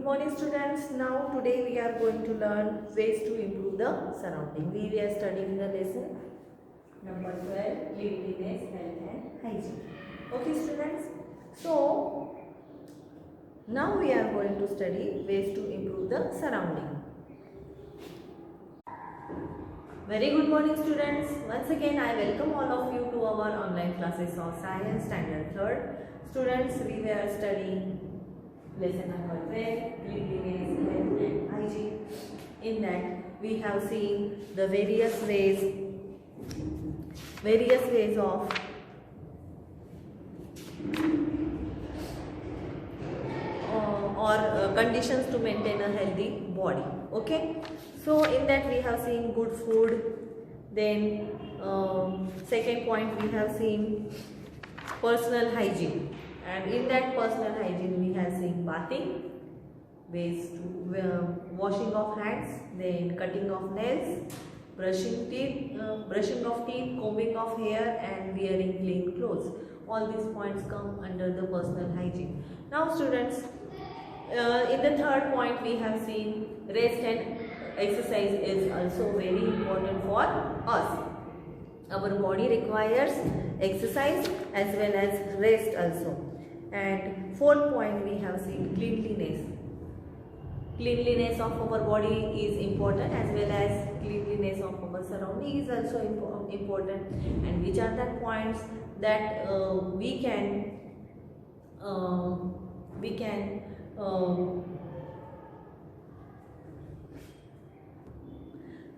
morning students. Now today we are going to learn ways to improve the surrounding. We are studying the lesson number 12, cleanliness, health and hygiene. Okay students. So now we are going to study ways to improve the surrounding. Very good morning students. Once again I welcome all of you to our online classes of Science Standard 3rd. Students, we were studying lesson number 12, cleanliness, health and hygiene. In that we have seen the various ways of conditions to maintain a healthy body. Okay, so in that we have seen good food, then second point we have seen personal hygiene, and in that personal hygiene we have seen bathing, ways to washing of hands, then cutting of nails, brushing of teeth, combing of hair and wearing clean clothes. All these points come under the personal hygiene. Now students, in the third point we have seen rest and exercise is also very important for us. Our body requires exercise as well as rest also. And fourth point we have seen cleanliness. Cleanliness of our body is important as well as cleanliness of our surrounding is also important. And which are the points that we can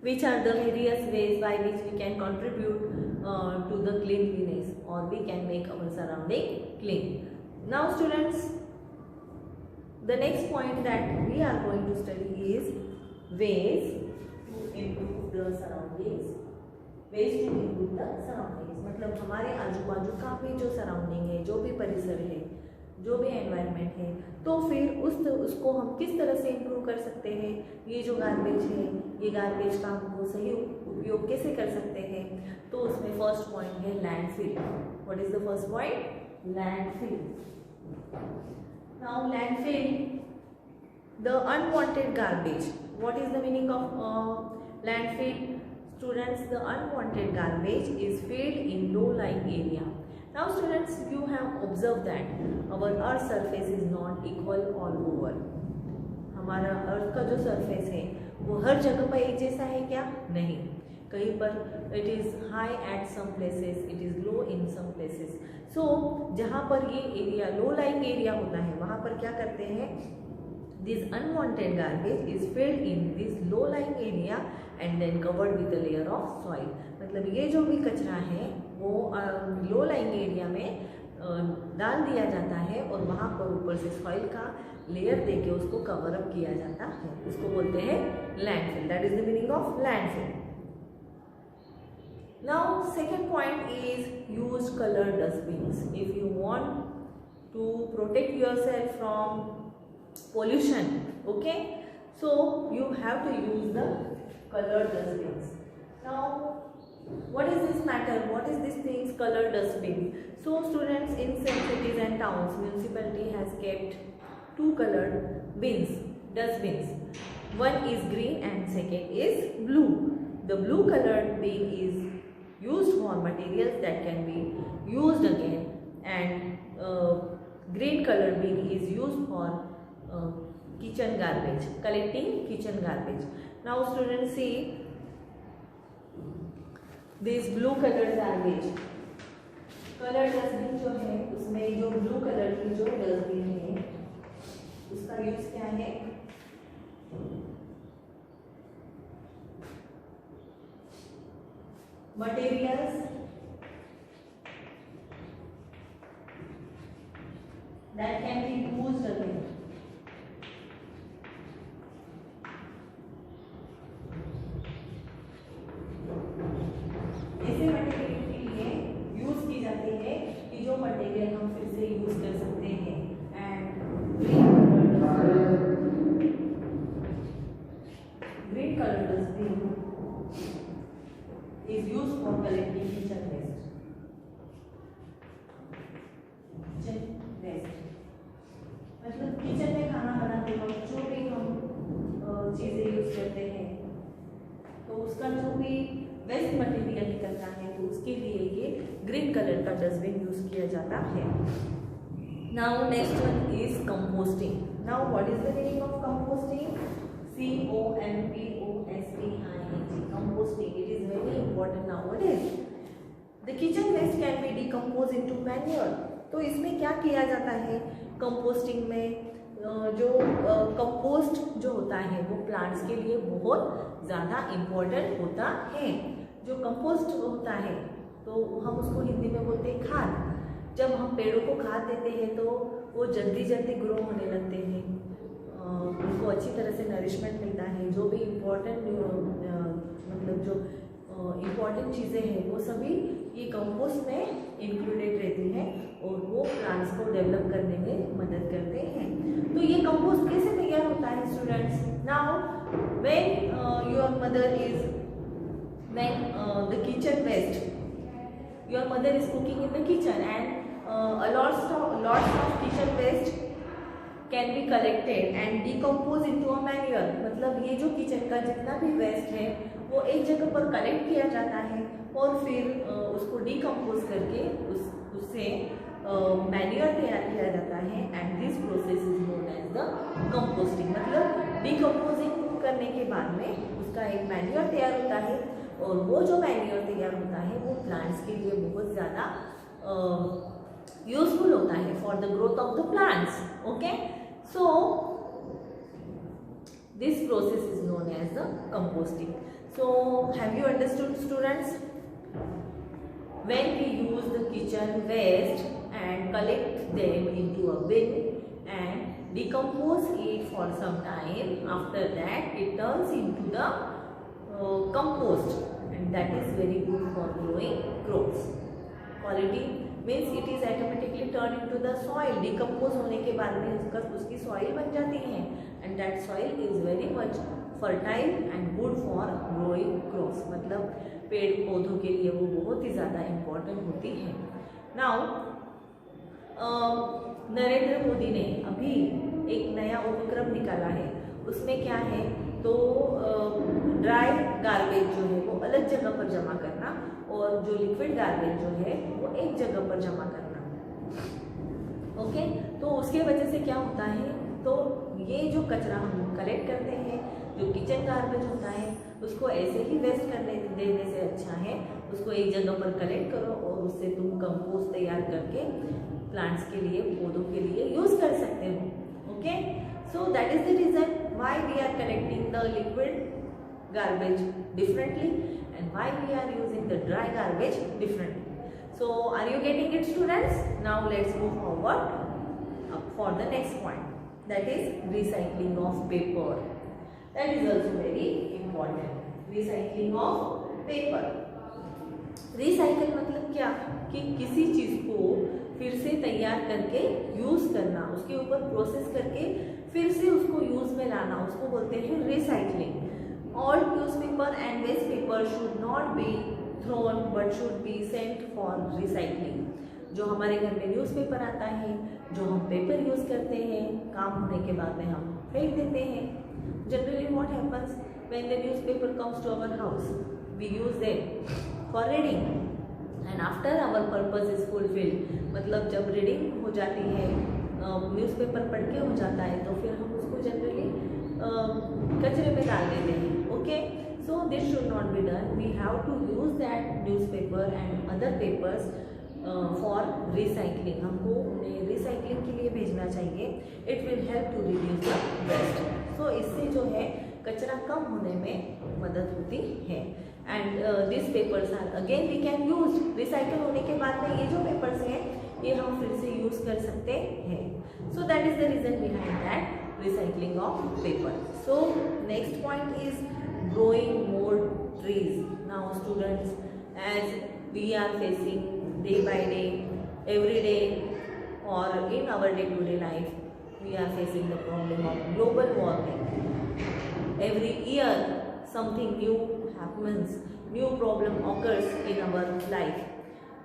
which are the various ways by which we can contribute to the cleanliness, or we can make our surrounding clean. Now students, the next point that we are going to study is ways to improve the surroundings. Ways to improve the surroundings मतलब हमारे आजू बाजू का भी जो surrounding है, जो भी परिसर है, जो भी एनवायरनमेंट है, तो फिर उसको हम किस तरह से इम्प्रूव कर सकते हैं. ये जो गार्बेज है, ये गार्बेज का हमको सही उपयोग कैसे कर सकते हैं. तो उसमें फर्स्ट पॉइंट है landfill. What is the first point? Landfill. Now landfill, the unwanted garbage. What is the meaning of landfill? Students, the unwanted garbage is filled in low-lying area. Now students, you have observed that our earth surface is not equal all over. हमारा अर्थ का जो surface है वो हर जगह पर एक जैसा है क्या? नहीं. कहीं पर it is high at some places, it is low in some places. So जहाँ पर ये एरिया low lying एरिया होता है वहाँ पर क्या करते हैं? This unwanted garbage is filled in this low lying area and then covered with a layer of soil. मतलब ये जो भी कचरा है वो लो लाइंग एरिया में डाल दिया जाता है और वहाँ पर ऊपर से सॉइल का लेयर देके उसको कवर अप किया जाता है. उसको बोलते हैं landfill. That is the meaning of landfill. Now second point is use colour dustbins. If you want to protect yourself from pollution, okay, so you have to use the colored dustbins. Now what is this matter? What is this things colored dustbin? So students, in some cities and towns, municipality has kept two colored bins, dustbins. One is green and second is blue. The blue colored bin is used for materials that can be used again, and green colored bin is used for kitchen garbage, collecting kitchen garbage. Now students, see this blue colored garbage. Colour dustbin जो है उसमें जो blue colour की जो dustbin है उसका use क्या है? Materials that can be used again. ऐसे मटेरियल के लिए यूज की जाती है कि जो मटेरियल हम फिर से यूज कर सकते हैं. And green colour dustbin is use for collecting kitchen waste. मतलब किचन में खाना बनाते वक्त जो तो उसके लिए ये ग्रीन कलर का डस्टबिन यूज किया जाता है। Now next one is composting. Now what is the meaning of composting? COMPOSTING, composting. It is very important nowadays. The kitchen waste can be decomposed into manure. तो इसमें क्या किया जाता है कंपोस्टिंग में? जो कंपोस्ट जो होता है वो प्लांट्स के लिए बहुत ज़्यादा इम्पोर्टेंट होता है। जो कंपोस्ट होता है तो हम उसको हिंदी में बोलते हैं खाद। जब हम पेड़ों को खाद देते हैं तो वो जल्दी जल्दी ग्रो होने लगते हैं, उनको अच्छी तरह से नरिशमेंट मिलता है। जो भी इम्पोर्टेंट मतलब जो इम्पोर्टेंट चीज़ें हैं वो सभी ये कंपोस्ट में इंक्लूडेड रहती हैं और वो प्लांट्स को डेवलप करने में मदद करते हैं। तो ये कंपोस्ट कैसे तैयार होता है students? Now when your mother is when the kitchen waste, your mother is cooking in the kitchen and lots of kitchen waste can be collected and decomposed into a manure। मतलब ये जो kitchen का जितना भी waste है वो एक जगह पर कलेक्ट किया जाता है और फिर उसको डिकम्पोज करके उससे मैन्योर तैयार किया जाता है and this process is known as the composting. मतलब डिकम्पोजिंग करने के बाद में उसका एक मैन्योर तैयार होता है और वो जो मैन्योर तैयार होता है वो प्लांट्स के लिए बहुत ज़्यादा यूजफुल होता है for the growth of the plants. Okay, so this process is known as the composting. So have you understood students? When we use the kitchen waste and collect them into a bin and decompose it for some time, after that it turns into the compost and that is very good for growing crops. Quality means it is automatically turned into the soil. Decompose होने के बाद में उसकी soil बन जाती है and that soil is very much fertile and good for growing crops। मतलब पेड़ पौधों के लिए वो बहुत ही ज़्यादा इम्पोर्टेंट होती है। नाउ नरेंद्र मोदी ने अभी एक नया उपक्रम निकाला है, उसमें क्या है तो ड्राई गार्बेज जो है वो अलग जगह पर जमा करना और जो लिक्विड गार्बेज जो है वो एक जगह पर जमा करना। ओके, तो उसके वजह से क्या होता है तो ये जो कचरा हम कलेक्ट करते हैं, जो किचन गार्बेज होता है उसको ऐसे ही वेस्ट करने देने से अच्छा है उसको एक जगह पर कलेक्ट करो और उससे तुम कंपोस्ट तैयार करके प्लांट्स के लिए पौधों के लिए यूज कर सकते हो। Okay, so that is the reason why we are collecting the liquid garbage differently and why we are using the dry garbage differently. So are you getting it students? Now let's move forward for the next point, that is recycling of paper. That is also very important. Recycling of paper. Recycle मतलब क्या कि किसी चीज को फिर से तैयार करके यूज करना, उसके ऊपर प्रोसेस करके फिर से उसको यूज में लाना, उसको बोलते हैं recycling. All newspaper and waste paper should not be thrown but should be sent for recycling. जो हमारे घर में न्यूज़पेपर आता है, जो हम पेपर यूज़ करते हैं, काम होने के बाद में हम फेंक देते हैं। Generally what happens when the newspaper comes to our house, we use them for reading and after our purpose is fulfilled. मतलब जब रीडिंग हो जाती है, न्यूज़पेपर पढ़ के हो जाता है तो फिर हम उसको जनरली कचरे में डाल देते हैं। Okay, so this should not be done. We have to use that newspaper and other papers for recycling. हमको उन्हें रिसाइकलिंग के लिए भेजना चाहिए। It will help to reduce the waste. So इससे जो है कचरा कम होने में मदद होती है and this papers are again we can use. Recycle होने के बाद में ये जो पेपर्स हैं ये हम फिर से यूज कर सकते हैं। So that is the reason behind that recycling of paper. So next point is growing more trees. Now students, as we are facing day by day, every day or in our day-to-day life, we are facing the problem of global warming. Every year something new happens, new problem occurs in our life.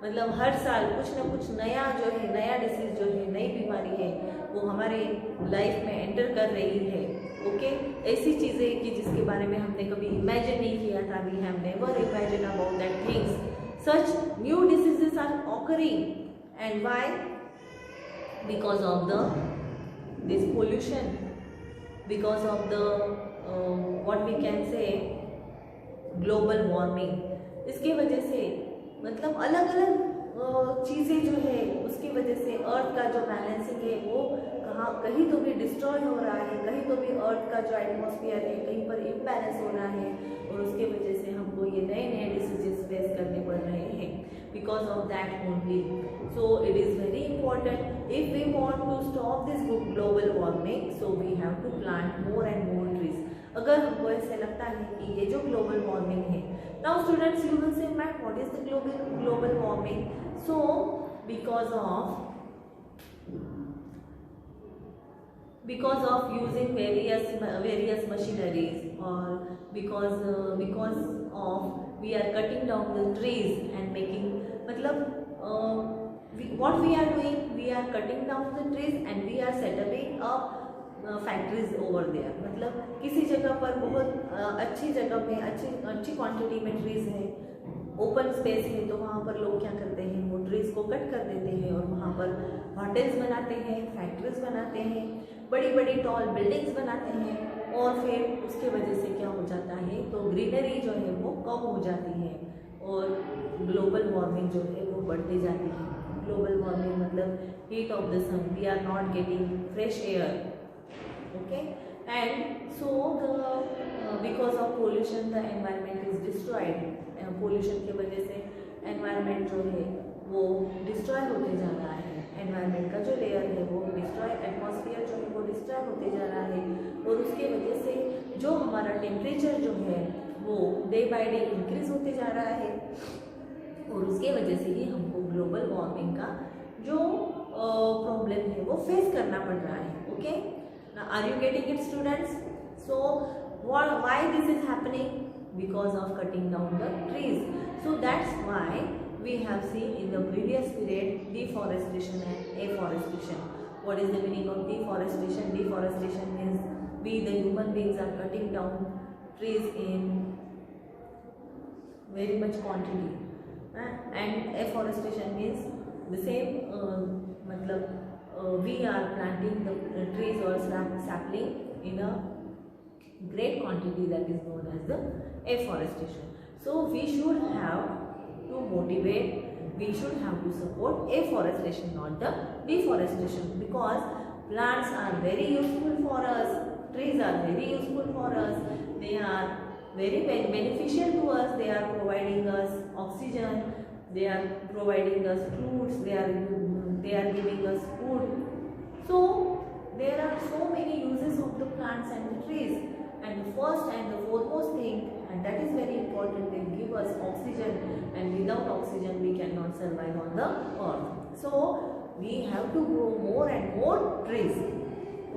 मतलब हर साल कुछ ना कुछ नया जो है, नया disease जो है, नई बीमारी है वो हमारे लाइफ में एंटर कर रही है। ओके, ऐसी चीज़ें कि जिसके बारे में हमने कभी इमेजिन नहीं किया था, we have never imagine about that things such new diseases are occurring. And why? Because of this pollution, because of the what we can say global warming. इसके वजह से मतलब अलग अलग चीज़ें जो है उसकी वजह से अर्थ का जो बैलेंसिंग है वो कहीं तो भी डिस्ट्रॉय हो रहा है, कहीं तो भी अर्थ का जो एटमॉस्फेयर है कहीं पर इम्बैलेंस हो रहा है, और उसके वजह से हमको ये नए नए डिसीजेस फेस करने पड़ रहे हैं because of that only. So it is very important if we want to stop this global warming, so we have to plant more and more trees. अगर हमको ऐसे लगता है कि ये जो ग्लोबल वार्मिंग है, now students you will say ma'am what is the global warming? So because of using various machineries, or because of we are cutting down the trees and making what we are doing, we are cutting down the trees and we are setting up factories over there. मतलब किसी जगह पर बहुत अच्छी जगह में अच्छी quantity में ट्रीज है, ओपन स्पेस है, तो वहाँ पर लोग क्या करते हैं, वो ट्रीज को कट कर देते हैं और वहाँ पर होटल्स बनाते हैं, फैक्ट्रीज बनाते हैं, बड़ी बड़ी टॉल बिल्डिंग्स बनाते हैं, और फिर उसके वजह से क्या हो जाता है, तो ग्रीनरी जो है वो कम हो जाती है और ग्लोबल वार्मिंग जो है वो बढ़ती जाती है। ग्लोबल वार्मिंग मतलब heat of the sun, we are not getting fresh air, okay, and so because of pollution the environment is destroyed। pollution की वजह से environment जो है वो destroy होते जा रहा है, environment का जो layer है वो destroy, atmosphere जो है वो destroy होते जा रहा है, और उसके वजह से जो हमारा temperature जो है वो day by day increase होते जा रहा है, और उसके वजह से ही हमको global warming का जो प्रॉब्लम है वो फेस करना पड़ रहा है। Okay, now are you getting it students? So why this is happening? Because of cutting down the trees. So that's why we have seen in the previous period deforestation and afforestation. What is the meaning of deforestation? Deforestation means we the human beings are cutting down trees in very much quantity, and afforestation means the same we are planting the trees or sapling in a great quantity, that is known as the afforestation. So we should have to motivate, we should have to support afforestation, not the deforestation, because plants are very useful for us, trees are very useful for us, they are very beneficial to us, they are providing us oxygen, they are providing us fruits, they are giving us food. So there are so many uses of the plants and the trees, and the first and the foremost thing, and that is very important, they give us oxygen, and without oxygen we cannot survive on the earth. So we have to grow more and more trees.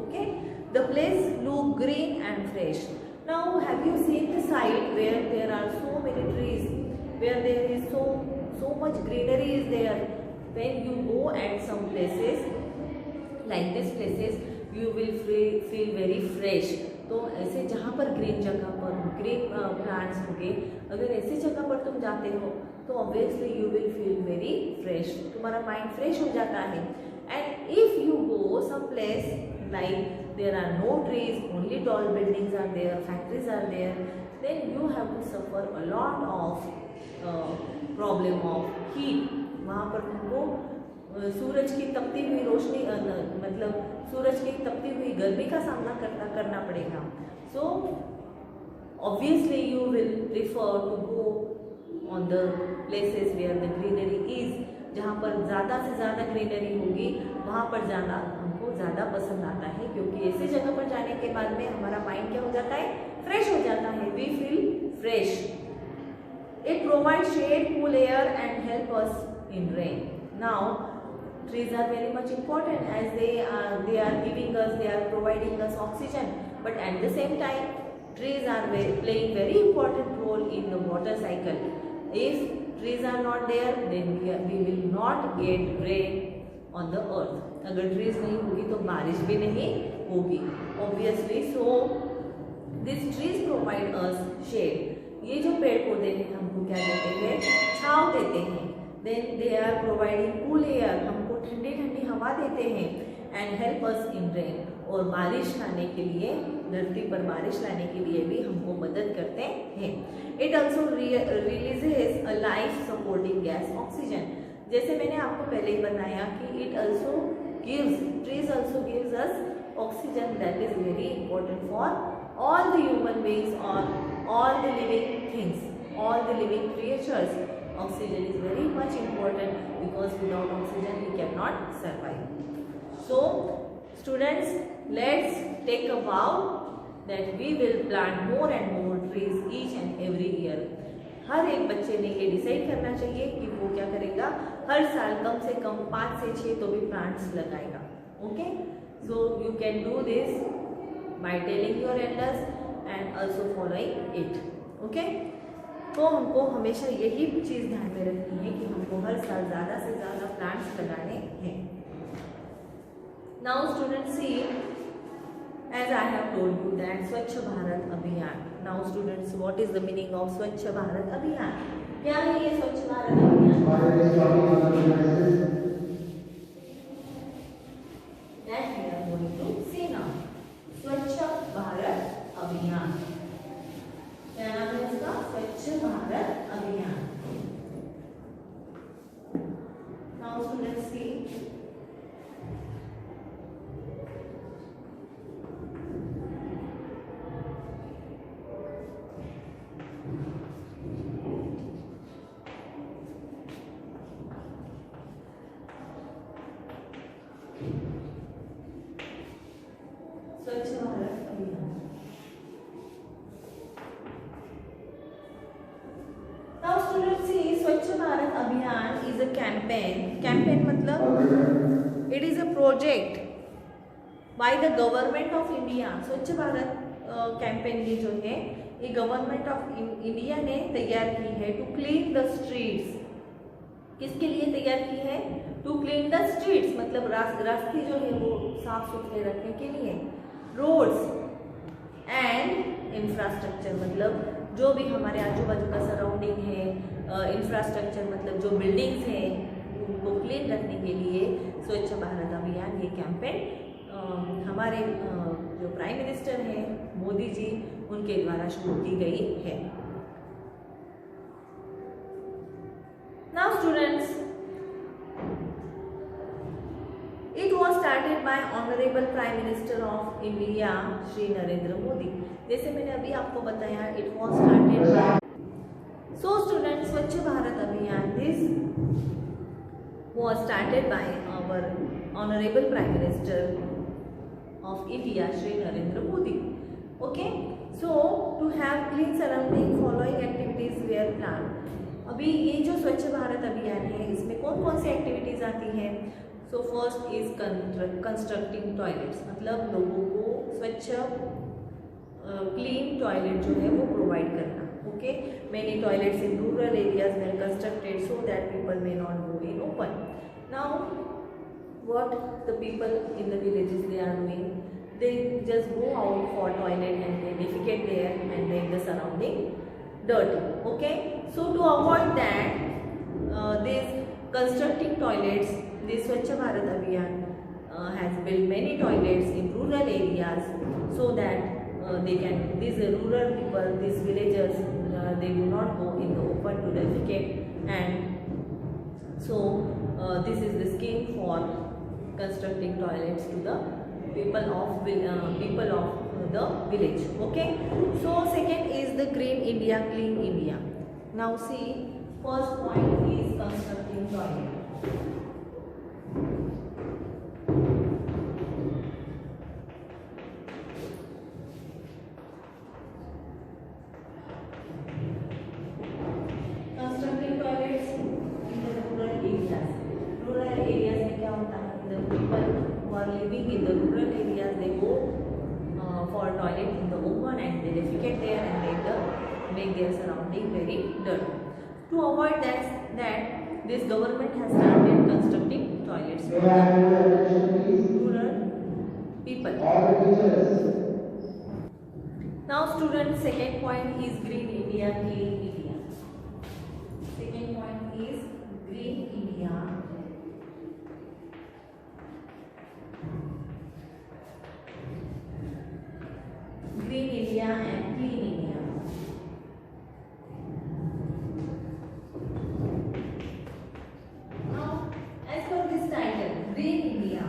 Okay, the place look green and fresh. Now have you seen the site where there are so many trees, where there is so much greenery is there? When you go at some places like these places, you will feel very fresh. तो ऐसे जहाँ पर green जगह पर green plants होंगे, अगर ऐसी जगह पर तुम जाते हो तो obviously you will feel very fresh, तुम्हारा माइंड फ्रेश हो जाता है। And if you go some place like there are no trees, only tall buildings are there, factories are there, then you have to suffer a lot of problem of heat। वहाँ पर तुमको सूरज की तपती हुई रोशनी मतलब सूरज की तपती हुई गर्मी का सामना करना पड़ेगा। So obviously you will prefer to go on the places where the greenery is, जहाँ पर ज़्यादा से ज़्यादा ग्रीनरी होगी वहाँ पर जाना हमको ज़्यादा पसंद आता है, क्योंकि ऐसी जगह पर जाने के बाद में हमारा माइंड क्या हो जाता है, फ्रेश हो जाता है, we feel fresh. It provides shade, cool air and help us in rain. Now trees are very much important as they are giving us, they are providing us oxygen, but at the same time trees are playing very important role in the water cycle. If trees are not there, then we will not get rain on the earth. अगर trees नहीं होगी तो बारिश भी नहीं होगी obviously. So these trees provide us shade, ये जो पेड़ पौधे हैं हमको क्या देते हैं, छांव देते हैं। Then they are providing cool air, हमको ठंडी ठंडी हवा देते हैं। And help us in rain, और बारिश लाने के लिए, धरती पर बारिश लाने के लिए भी हमको मदद करते हैं। It also releases a life supporting gas oxygen. जैसे मैंने आपको पहले ही बताया कि it also gives, trees also gives us oxygen that is very important for all the human beings or all the living things, all the living creatures. Oxygen is very much important because without oxygen we cannot survive. So students, let's take a vow that we will plant more and more trees each and every year. हर एक बच्चे ने ये decide करना चाहिए कि वो क्या करेगा, हर साल कम से कम 5 से 6 तो भी प्लांट्स लगाएगा। Okay, so you can do this by telling your elders and also following it. Okay? तो हमको हमेशा यही चीज़ ध्यान में रखनी है कि हमको हर साल ज़्यादा से ज़्यादा प्लांट्स लगाने हैं। Now students see, as I have told you that स्वच्छ भारत अभियान. Now students, what is the meaning of स्वच्छ भारत अभियान? क्या है ये स्वच्छ भारत अभियान? That we are going to see now. स्वच्छ भारत अभियान, क्या नाम है इसका? स्वच्छ भारत अभियान। नाउ स्टूडेंट्स सी, स्वच्छ भारत अभियान। Now students see, स्वच्छ भारत अभियान is a campaign. Campaign मतलब it is a project by the government of India. स्वच्छ भारत कैंपेन ये जो है, ये गवर्नमेंट ऑफ इंडिया ने तैयार की है टू क्लीन द स्ट्रीट्स। किसके लिए तैयार की है? टू क्लीन द स्ट्रीट्स मतलब रास्ते जो है वो साफ सुथरे रखने के लिए। रोड्स एंड इंफ्रास्ट्रक्चर मतलब जो भी हमारे आजू बाजू का सराउंडिंग है, इंफ्रास्ट्रक्चर मतलब जो बिल्डिंग्स हैं उनको क्लीन रखने के लिए स्वच्छ भारत अभियान ये कैंपेन हमारे जो प्राइम मिनिस्टर हैं मोदी जी उनके द्वारा शुरू की गई है। Now students, It was started by Honorable Prime Minister of India, Shri Narendra Modi. जैसे मैंने अभी आपको बताया, it was started by. So students, स्वच्छ भारत अभियान this was started by our Honorable Prime Minister of India, Shri Narendra Modi. Okay, so to have clean surrounding, following activities were planned. अभी ये जो स्वच्छ भारत अभियान है इसमें कौन कौन सी एक्टिविटीज आती हैं? So first is constructing toilets मतलब लोगों को स्वच्छ क्लीन टॉयलेट जो है वो प्रोवाइड करना। Okay, many toilets in rural areas were constructed so that people may not go in open. Now what the people in the villages they are doing, they just go out for toilet and they defecate there and make the surrounding dirty. Okay, so to avoid that this constructing toilets, this Swachh Bharat Abhiyan has built many toilets in rural areas so that they can, these rural people, these villagers, they do not go in the open to defecate, and so this is the scheme for constructing toilets to the people of the village. Okay, so second is the Green India, Clean India. Now see, first point is constructing toilet. Constructing toilets in the rural areas. Rural areas में क्या होता है? The people who are living in the rural areas, they go for toilet in the open and they defecate there and make their surrounding very dirty. To avoid that this government has started constructing toilets for the rural people. Now students, second point is Green India, Clean India. Second point is Green India, Green India and Clean India. Now, as per this title, Green India,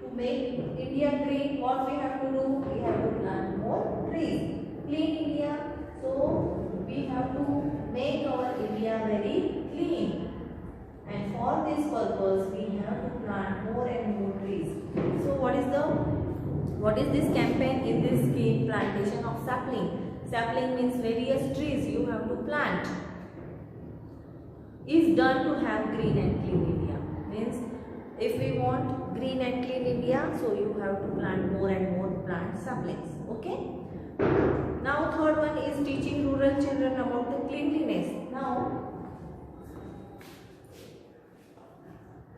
to make India green, what we have to do? We have to plant more trees. Clean India, so we have to make our India very clean. And for this purpose, we have to plant more and more trees. So what is this campaign in this scheme? Plantation of sapling. Sapling means various trees you have to plant. Is done to have green and clean India. Means if we want green and clean India, so you have to plant more and more plant saplings. Okay. Now third one is teaching rural children about the cleanliness. Now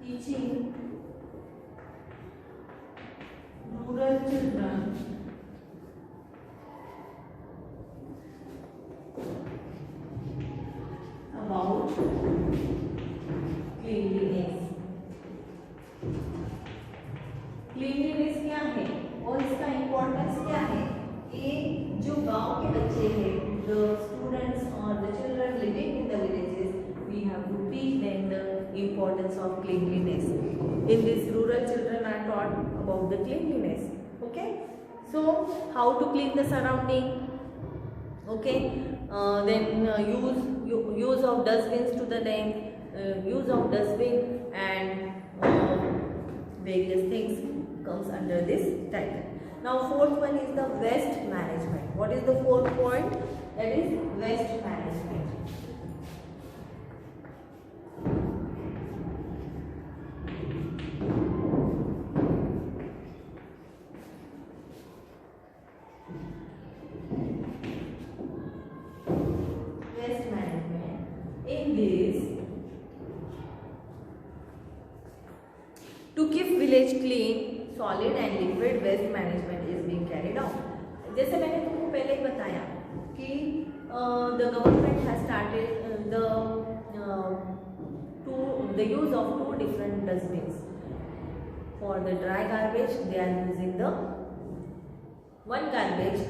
teaching rural children about cleanliness. Cleanliness क्या है और इसका importance क्या है? ये जो गांव के बच्चे हैं, the students or the children living in the villages, we have to teach them the importance of cleanliness. In this, rural children are taught about the cleanliness. Okay, so how to clean the surrounding? Okay, then use of dustbins to the them, use of dustbin and various things comes under this title. Now fourth one is the waste management. What is the fourth point? That is waste management. Waste management. In this, to keep village clean, solid and liquid waste management is being carried out. जैसे मैंने तुमको पहले ही बताया कि the government has started the use of two different dustbins. For the dry garbage, they are using the one garbage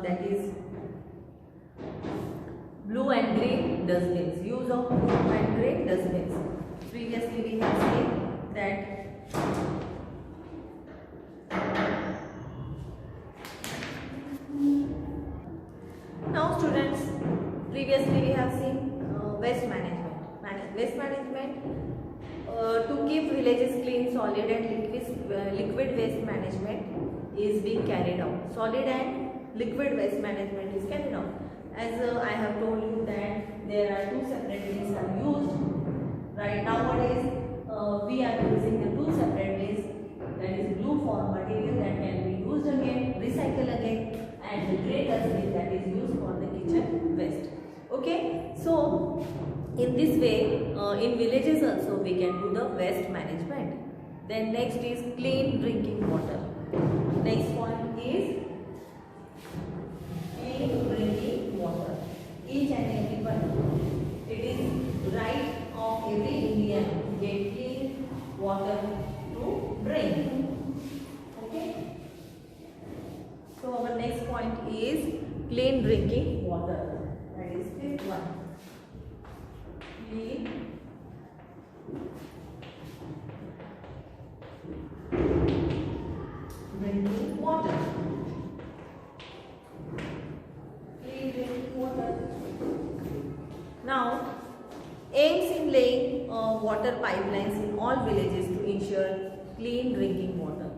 that is blue and green dustbins. Use of blue and green dustbins. Previously we have seen that now students, previously we have seen waste management. Waste management, to keep villages clean, solid and liquid waste management is being carried out. Solid and liquid waste management is carried out. As I have told you that there are two separate ways are used. Right nowadays, we are using the two separate ways, that is blue for material that can be used again, recycle again, and the grey dustbin that is used for the kitchen waste. Okay, so in this way, in villages also we can do the waste management. Then next is clean drinking water. Next point is clean drinking water. Each and every one, it is right of every Indian to get clean water to drink. Okay. So our next point is clean drinking water. That is fifth one. Clean drinking water. Clean drinking water. Now, aims in laying water pipelines in all villages to ensure clean drinking water.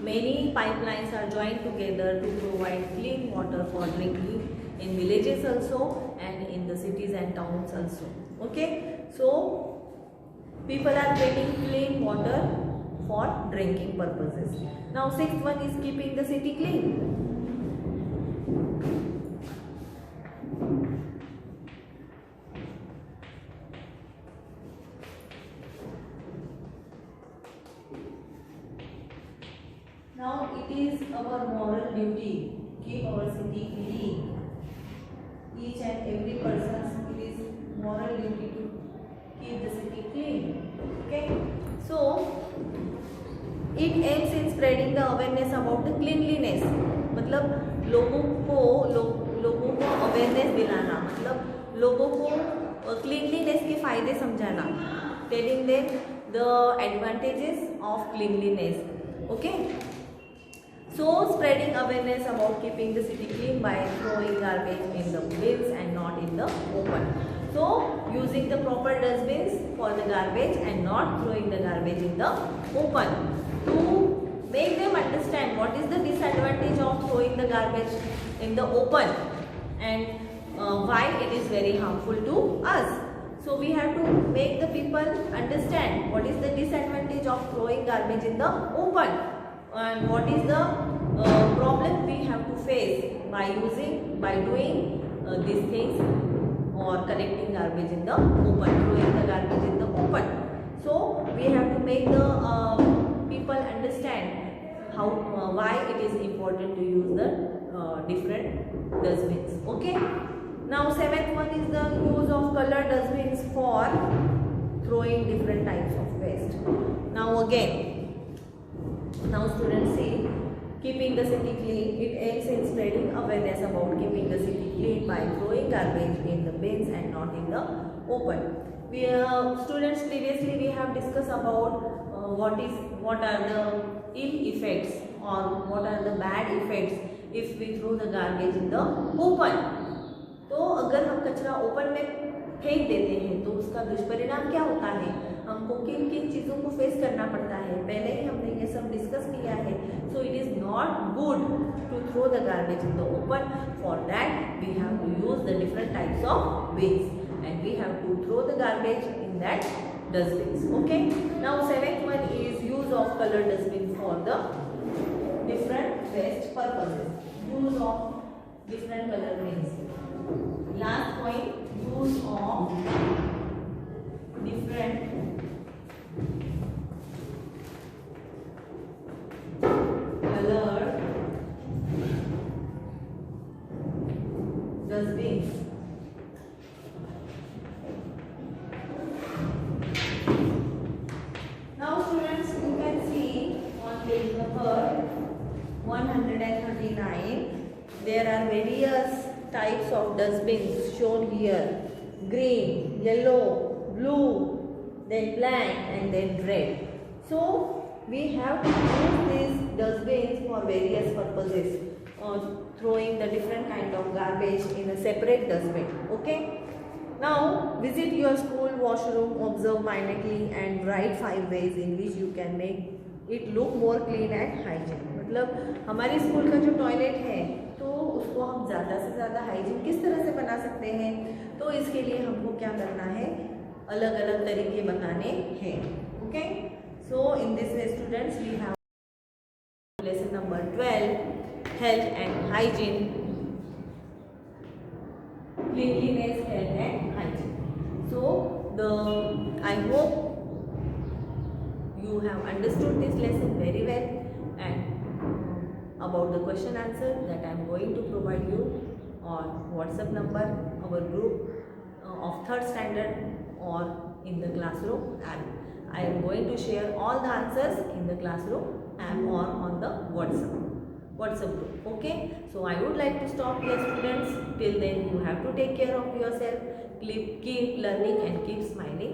Many pipelines are joined together to provide clean water for drinking in villages also and in the cities and towns also. Okay, so people are getting clean water for drinking purposes. Now sixth one is keeping the city clean. Now it is our moral duty keep our city clean. Each and every person's it is moral duty to keep the city clean. Okay, so it aims in spreading the awareness about the cleanliness. मतलब लोगों को awareness दिलाना, मतलब लोगों को cleanliness के फायदे समझाना, telling them the advantages of cleanliness. Okay, so spreading awareness about keeping the city clean by throwing garbage in the bins and not in the open. So using the proper dustbins for the garbage and not throwing the garbage in the open, to make them understand what is the disadvantage of throwing the garbage in the open and why it is very harmful to us. So we have to make the people understand what is the disadvantage of throwing garbage in the open and what is the problem we have to face by doing these things, or collecting garbage in the open, throwing the garbage in the open. So we have to make the people understand how why it is important to use the different dustbins. Okay, now seventh one is the use of colored dustbins for throwing different types of waste. Now students see, keeping the city clean, it aims in spreading awareness about keeping the city clean by throwing garbage in the bins and not in the open. Students, previously we have discussed about what are the ill effects or what are the bad effects if we throw the garbage in the open. तो अगर हम कचरा open में फेंक देते हैं तो उसका दुष्परिणाम क्या होता है, हमको किन किन चीज़ों को फेस करना पड़ता है, पहले ही हमने ये सब डिस्कस किया है. So it is not good to throw the garbage in the open. For that we have to use the different types of ways and we have to throw the garbage in that dustbins. Okay, now seventh one is use of colored dustbin for the different waste purposes. Use of different color bins. Last point, use of different colored dustbins. Now students, you can see on page number 139, there are various types of dustbins shown here: green, yellow, blue, then black and then red. So we have to use these dustbins for various purposes, throwing the different kind of garbage in a separate dustbin. Okay, now visit your school washroom, observe minutely and write 5 ways in which you can make it look more clean and hygiene. मतलब हमारे school का जो toilet है तो उसको हम ज़्यादा से ज़्यादा हाइजीन किस तरह से बना सकते हैं, तो इसके लिए हमको क्या करना है, अलग अलग तरीके बताने हैं. Okay, so in this way students we have lesson number 12, health and hygiene, cleanliness, health and hygiene. So I hope you have understood this lesson very well, and about the question answer that I am going to provide you on WhatsApp number, our group of 3rd standard, or in the classroom app. I am going to share all the answers in the classroom app or on the WhatsApp group. Okay, so I would like to stop here students. Till then you have to take care of yourself, keep learning and keep smiling.